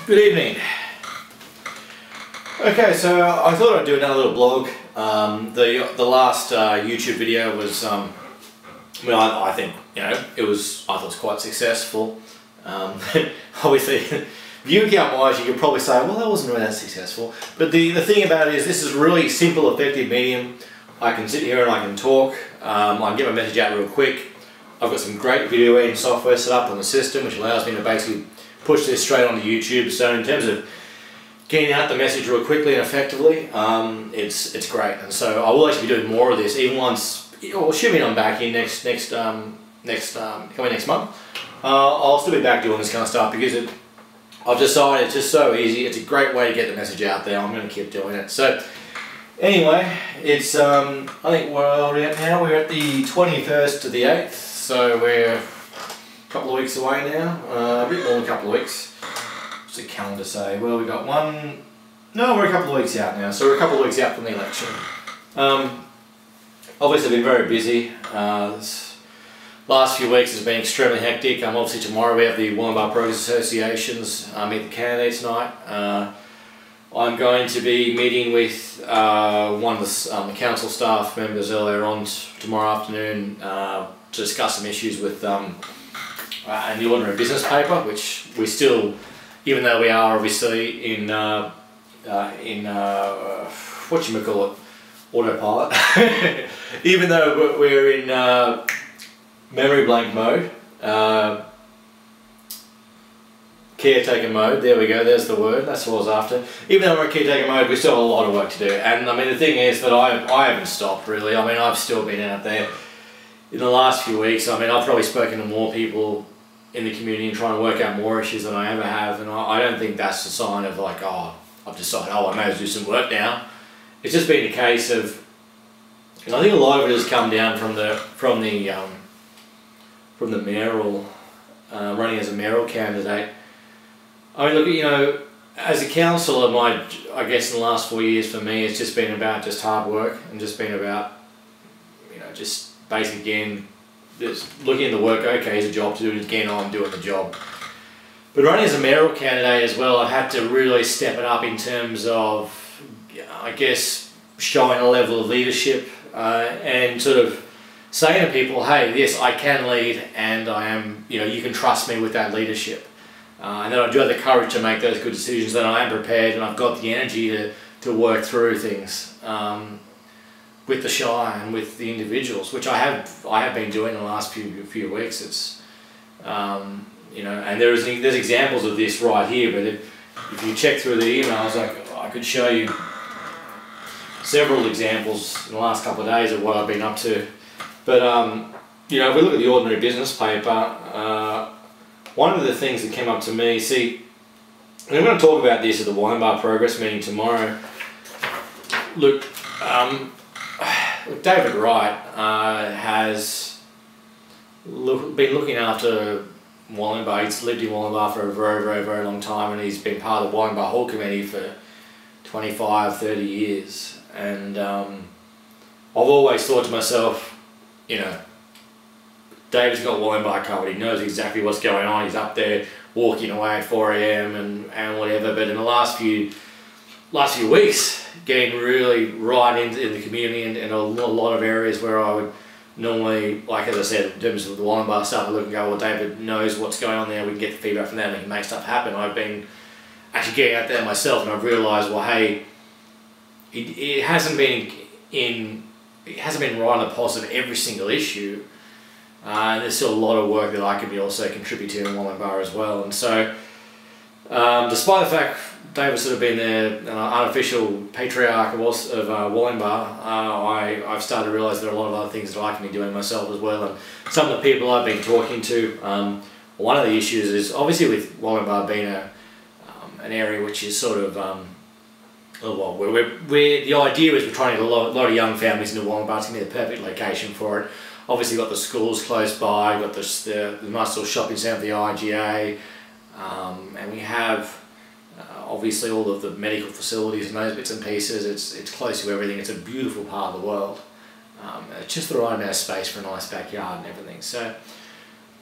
Good evening. Okay, so I thought I'd do another little blog. The last YouTube video was, well, I think, you know, I thought it was quite successful. Obviously, view count wise, you could probably say, well, that wasn't really that successful. But the thing about it is, this is a really simple, effective medium. I can sit here and I can talk. I can get my message out real quick. I've got some great video editing software set up on the system, which allows me to basically push this straight onto YouTube. So in terms of getting out the message real quickly and effectively, it's great. And so I will actually be doing more of this, even once, well, assuming I'm back in coming next month. I'll still be back doing this kind of stuff because I've decided it's just so easy. It's a great way to get the message out there. I'm going to keep doing it. So anyway, it's I think we're at now. We're at the 21st to the 8th, so we're a couple of weeks away now. A bit more than a couple of weeks. What's the calendar say? Well, we got one. No, we're a couple of weeks out now. So we're a couple of weeks out from the election. Obviously, been very busy. This last few weeks has been extremely hectic. Obviously tomorrow we have the Ballina Progress Associations meet the candidates night. I'm going to be meeting with one of the council staff members earlier on tomorrow afternoon to discuss some issues with in the ordinary business paper, which we still, even though we are obviously in whatchamacallit, autopilot, even though we're in memory blank mode, caretaker mode, there we go, there's the word, that's what I was after. Even though we're in caretaker mode, we still have a lot of work to do. And I mean, the thing is that I haven't stopped really. I mean, I've still been out there in the last few weeks. I mean, I've probably spoken to more people in the community and trying to work out more issues than I ever have. And I don't think that's a sign of like, oh, I've decided, oh, I may as well do some work now. It's just been a case of, and I think a lot of it has come down from the mayoral, running as a mayoral candidate. I mean, look, you know, as a councillor, I guess in the last 4 years for me, it's just been about just hard work and just been about, you know, just basically again, just looking at the work, okay, here's a job to do, and again, I'm doing the job. But running as a mayoral candidate as well, I've had to really step it up in terms of, I guess, showing a level of leadership and sort of saying to people, hey, yes, I can lead and I am, you know, you can trust me with that leadership. And then I do have the courage to make those good decisions, that I am prepared and I've got the energy to work through things with the shire and with the individuals, which I have been doing in the last few weeks. It's you know, and there's examples of this right here, but if you check through the emails, I could show you several examples in the last couple of days of what I've been up to. But you know, if we look at the ordinary business paper, one of the things that came up to me, see, and I'm going to talk about this at the Ballina Progress meeting tomorrow. Look, David Wright has been looking after Ballina. He's lived in Ballina for a very, very, very long time, and he's been part of the Ballina Hall Committee for 25, 30 years. And I've always thought to myself, you know, David's got Ballina covered. He knows exactly what's going on. He's up there walking away at 4 AM and whatever. But in the last few weeks, getting really right into the community and a lot of areas where I would normally, like as I said, in terms of the Ballina stuff, I look and go, well, David knows what's going on there. We can get the feedback from them. We can make stuff happen. I've been actually getting out there myself, and I've realised, well, hey, it hasn't been right on the pulse of every single issue. And there's still a lot of work that I could be also contributing to in Ballina as well. And so, despite the fact David's sort of been the unofficial patriarch of Ballina, I've started to realise there are a lot of other things that I can be doing myself as well. And some of the people I've been talking to, one of the issues is obviously with Ballina being an area which is sort of, well, the idea is we're trying to get a lot of young families into Ballina. It's going to be the perfect location for it. Obviously got the schools close by, got the nice little shopping centre, the IGA, and we have obviously all of the medical facilities and those bits and pieces. It's close to everything. It's a beautiful part of the world. It's just the right amount of space for a nice backyard and everything. So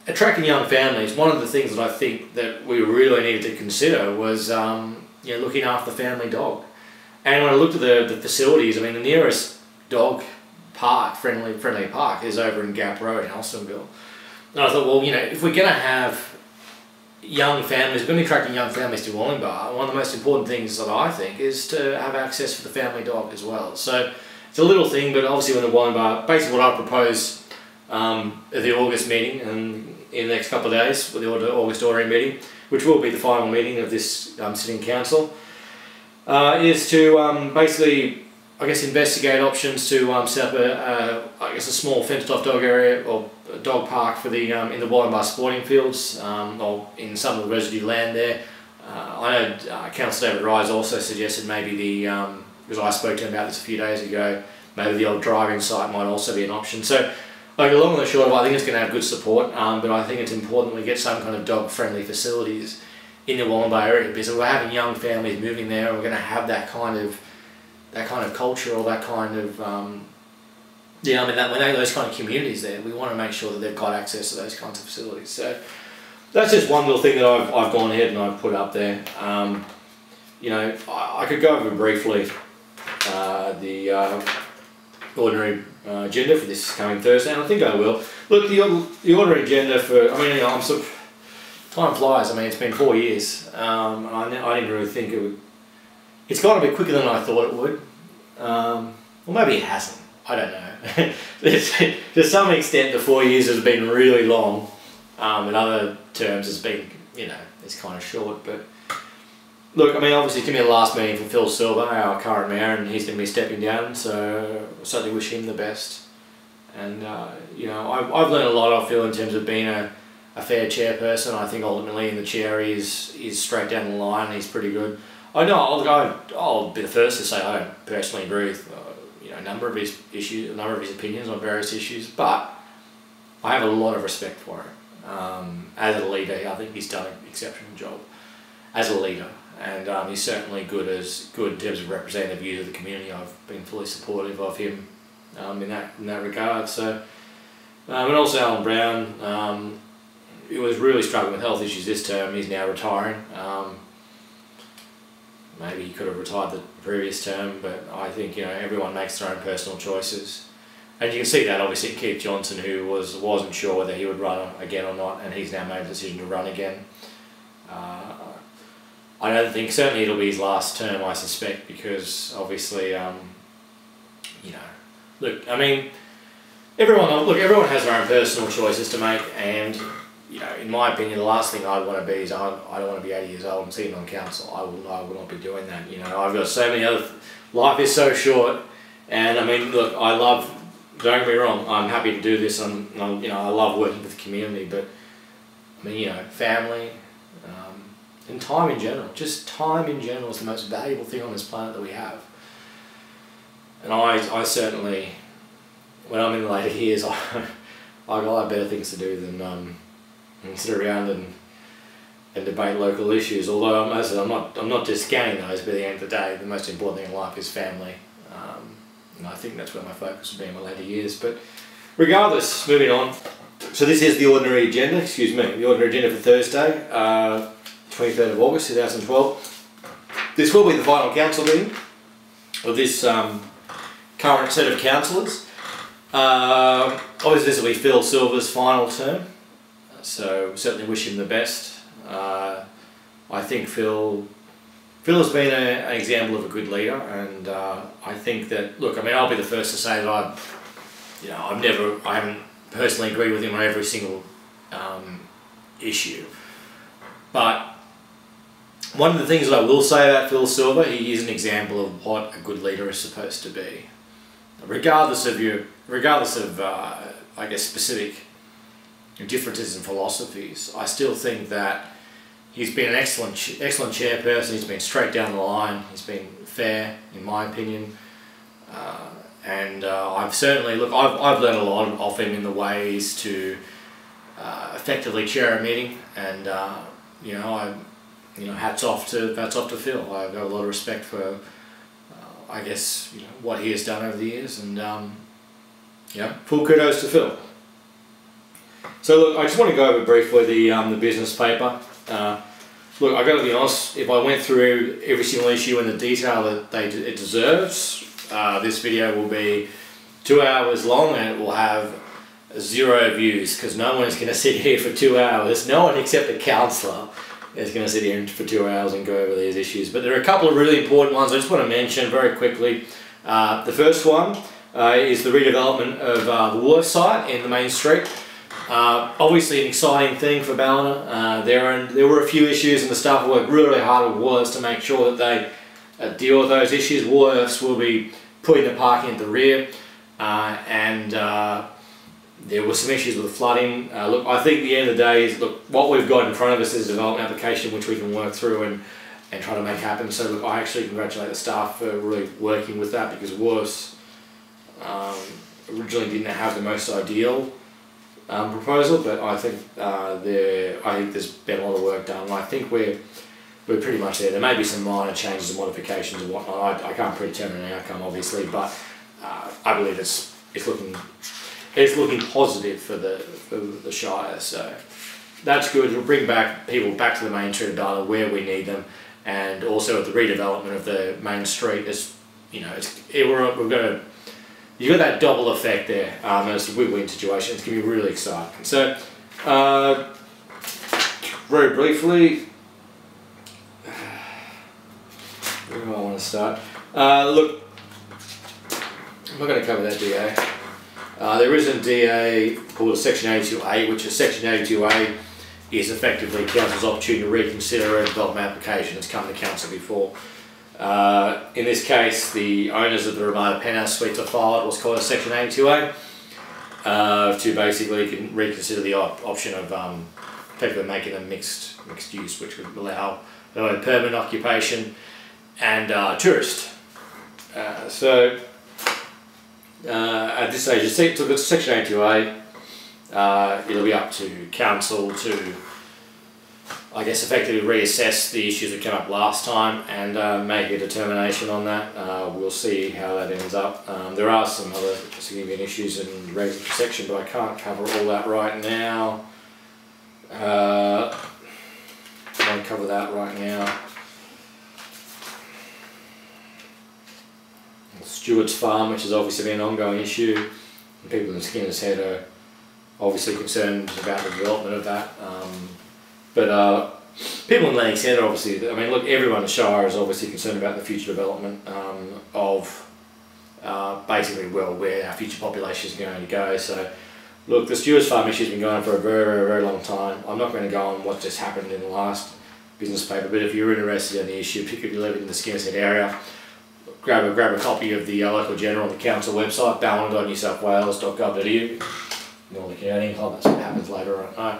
attracting young families, one of the things that I think that we really needed to consider was looking after the family dog. And when I looked at the facilities, I mean, the nearest dog park, friendly park, is over in Gap Road in Alstonville. And I thought, well, if we're going to have young families, we're going to be attracting young families to Wollongbar, one of the most important things that I think is to have access for the family dog as well. So it's a little thing, but obviously when the Wollongbar, basically what I propose at the August meeting and in the next couple of days, with the August ordinary meeting, which will be the final meeting of this sitting council, is to basically, I guess, investigate options to set up a small fenced-off dog area or a dog park for the in the Ballina sporting fields, or in some of the residue land there. I know Councillor David Rise also suggested maybe because I spoke to him about this a few days ago, maybe the old driving site might also be an option. So, like, long and the short of it, I think it's going to have good support, but I think it's important we get some kind of dog-friendly facilities in the Wollongbar area, because we're having young families moving there, and we're going to have that kind of culture, or that kind of those kind of communities there. We want to make sure that they've got access to those kinds of facilities. So that's just one little thing that I've gone ahead and I've put up there. I could go over briefly the ordinary agenda for this coming Thursday, and I think I will. Look, the ordinary agenda for, time flies. I mean, it's been 4 years. I didn't really think it would. It's gone a bit quicker than I thought it would. Well, maybe it hasn't. I don't know. To some extent, the 4 years has been really long. In other terms, it's been, it's kind of short. But look, I mean, obviously it's going to be the last meeting for Phil Silver, our current mayor, and he's going to be stepping down. So I certainly wish him the best. And I've learned a lot, I feel, in terms of being a fair chairperson. I think ultimately in the chair he's straight down the line. He's pretty good. I know I'll be the first to say I don't personally agree with a number of his issues, a number of his opinions on various issues, but I have a lot of respect for him. As a leader, I think he's done an exceptional job as a leader, and he's certainly good in terms of representing the views of the community. I've been fully supportive of him in that regard. So, and also Alan Brown. He was really struggling with health issues this term. He's now retiring. Maybe he could have retired the previous term, but I think everyone makes their own personal choices, and you can see that obviously in Keith Johnson, who wasn't sure whether he would run again or not, and he's now made a decision to run again. I don't think, certainly it'll be his last term, I suspect, because obviously look, I mean, everyone has their own personal choices to make, and in my opinion, the last thing I'd want to be is I don't want to be 80 years old and sitting on council. I will not be doing that. I've got so many other. Life is so short, and I mean, look, I love. Don't get me wrong. I'm happy to do this, and I love working with the community. But I mean, family, and time in general. Just time in general is the most valuable thing on this planet that we have. And I certainly, when I'm in the later years, I have better things to do than and sit around and debate local issues. Although I'm not discounting those, but at the end of the day, the most important thing in life is family. And I think that's where my focus will be in my later years. But regardless, moving on. So this is the ordinary agenda. The ordinary agenda for Thursday, 23rd of August 2012. This will be the final council meeting of this current set of councillors. Obviously, this will be Phil Silver's final term. So certainly wish him the best. I think Phil has been an example of a good leader, and I think that, look, I mean, I'll be the first to say that I haven't personally agreed with him on every single issue, but one of the things that I will say about Phil Silver, he is an example of what a good leader is supposed to be, regardless of I guess specific differences in philosophies. I still think that he's been an excellent chairperson. He's been straight down the line. He's been fair, in my opinion, and I've certainly I've learned a lot of him in the ways to effectively chair a meeting, and hats off to Phil. I've got a lot of respect for I guess what he has done over the years, and full kudos to Phil. So look, I just want to go over briefly the business paper. Look, I've got to be honest, if I went through every single issue in the detail that it deserves, this video will be 2 hours long and it will have 0 views, because no one is going to sit here for 2 hours. No one except a counsellor is going to sit here for 2 hours and go over these issues. But there are a couple of really important ones I just want to mention very quickly. The first one is the redevelopment of the Woolworths site in the main street. Obviously an exciting thing for Ballina. There were a few issues and the staff worked really hard with Woolworths to make sure that they deal with those issues. Woolworths will be putting the parking at the rear, and there were some issues with the flooding. Look, I think at the end of the day is, look, what we've got in front of us is a development application which we can work through and try to make happen. So look, I actually congratulate the staff for really working with that, because Woolworths originally didn't have the most ideal proposal, but I think there's been a lot of work done, and I think we're pretty much there. There may be some minor changes and modifications and whatnot. I can't predetermine an outcome, obviously, but I believe it's looking positive for the Shire. So that's good. It'll bring people back to the main street of Ballina where we need them, and also with the redevelopment of the main street. You've got that double effect there. It's a win-win situation. It's going to be really exciting. So, very briefly, where do I want to start? Look, I'm not going to cover that DA. There is a DA called a Section 82A, which is Section 82A is effectively Council's opportunity to reconsider a development application that's come to Council before. In this case, the owners of the Ramada Penthouse Suites are filed what's called a Section 82A to basically reconsider the option of effectively making them mixed use, which would allow permanent occupation and tourist. At this stage, it's Section 82A. It'll be up to Council to, I guess, effectively reassess the issues that came up last time and make a determination on that. We'll see how that ends up. There are some other significant issues in the regulatory section, but I can't cover all that right now. I won't cover that right now. Stewart's Farm, which has obviously been an ongoing issue, and people in Skinner's Head are obviously concerned about the development of that. But people in Lennox Head are obviously, I mean, look, everyone in the Shire is obviously concerned about the future development of basically, well, where our future population is going to go. So, look, the Stewart's Farm issue has been going on for a very, very, very long time. I'm not going to go on what just happened in the last business paper, but if you're interested in the issue, particularly if you live in the Skinner's Head area, grab a copy of the local journal on the council website, ballina.newsouthwales.gov.au. Northern County, that's what happens later on.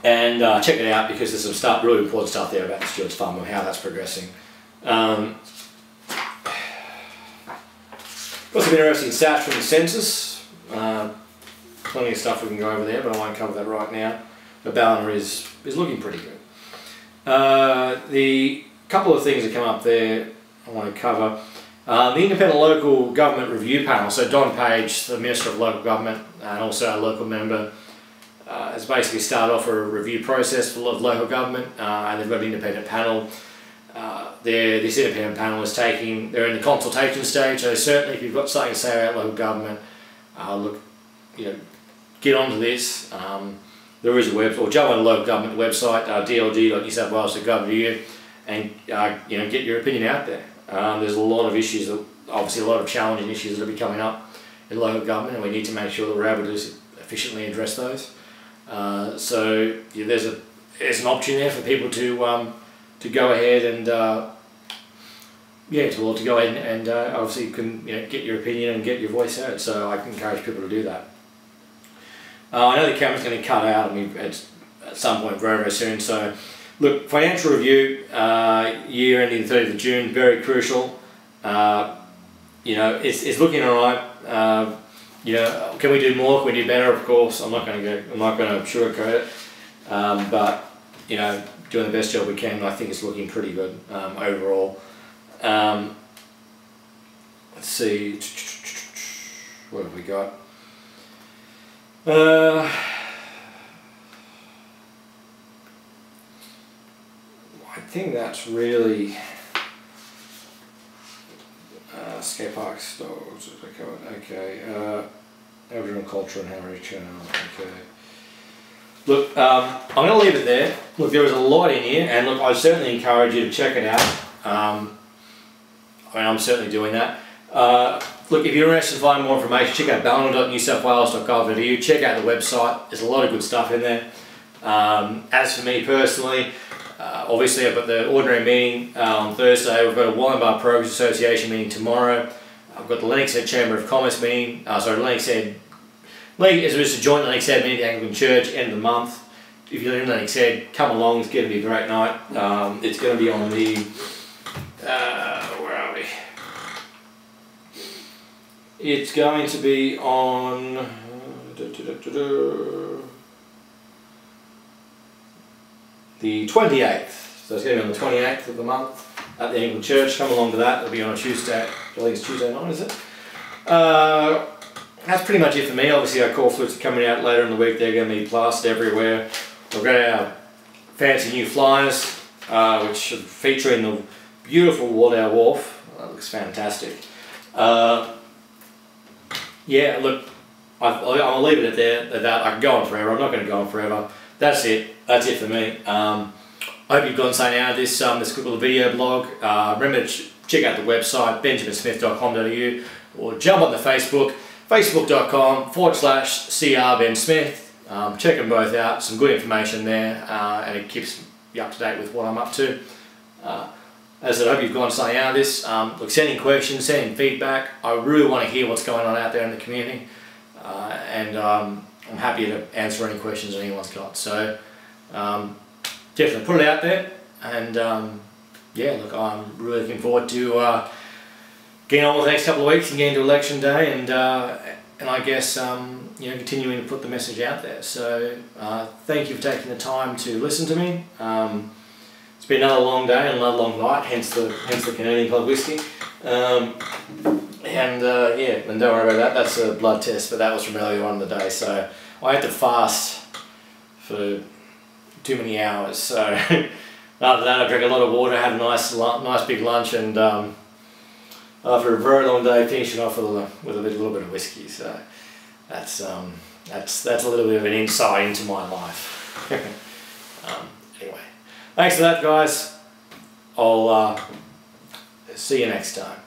And check it out, because there's some really important stuff there about the Stewart's Farm and how that's progressing. Got some interesting stats from the census. Plenty of stuff we can go over there, but I won't cover that right now. But Ballina is looking pretty good. The couple of things that come up there I want to cover. The Independent Local Government Review Panel, so Don Page, the Minister of Local Government and also a local member, has basically started off a review process for local government, and they've got an independent panel. This independent panel they're in the consultation stage, so certainly if you've got something to say about local government, look, get onto this. There is a website, or jump on the local government website, dld.newsouthwales.gov.au, and get your opinion out there. There's a lot of issues, obviously a lot of challenging issues that will be coming up in local government, and we need to make sure that we're able to efficiently address those. So there's an option there for people to go ahead and to go ahead and obviously you can get your opinion and get your voice heard. So I can encourage people to do that. I know the camera's going to cut out at some point very, very soon. So look, financial review, year ending 30th of June, very crucial. It's looking alright. Can we do more? Can we do better? Of course, I'm not going to sugarcoat it. But doing the best job we can. I think it's looking pretty good overall. Let's see, what have we got? I think that's really skate parks, dogs. Okay. Aboriginal culture and heritage. Okay. Look, I'm going to leave it there. Look, there was a lot in here, and look, I certainly encourage you to check it out. I mean, I'm certainly doing that. Look, if you're interested in finding more information, check out ballina.newsouthwales.gov.au. Check out the website. There's a lot of good stuff in there. As for me personally, obviously I've got the ordinary meeting on Thursday. We've got a Wallenbar Progress Association meeting tomorrow. I've got the Lennox Head Chamber of Commerce meeting. Lennox Head. It's just a joint Lennox Head meeting at the Anglican Church, end of the month. If you're in Lennox Head, come along. It's going to be a great night. It's going to be on the where are we? It's going to be on the 28th. So it's going to be on the 28th of the month at the Anglican Church. Come along to that. It'll be on a Tuesday. I think it's Tuesday night, is it? That's pretty much it for me. Obviously our core flutes are coming out later in the week. They're going to be plastered everywhere. We've got our fancy new flyers, which are featuring the beautiful Wardell Wharf. That looks fantastic. Yeah, look, I'll leave it at that. I can go on forever. I'm not going to go on forever. That's it. That's it for me. I hope you've gotten something out of this quick little video blog. Remember to check out the website, benjaminsmith.com.au, or jump on the Facebook, facebook.com/CRBenSmith. Check them both out. Some good information there, and it keeps you up to date with what I'm up to. As I said, I hope you've gotten something out of this. Look, sending questions, sending feedback. I really want to hear what's going on out there in the community, and I'm happy to answer any questions anyone's got. So definitely put it out there, and yeah, look, I'm really looking forward to getting on with the next couple of weeks and getting to election day, and I guess you know, continuing to put the message out there. So thank you for taking the time to listen to me. It's been another long day and another long night, hence the Canadian Club whiskey. Yeah, and don't worry about that. That's a blood test, but that was from earlier on in the day. So I had to fast for too many hours. So after that, I drank a lot of water, had a nice big lunch, and after a very long day, finishing off with a little bit of whiskey. So that's a little bit of an insight into my life. Anyway, thanks for that, guys. I'll see you next time.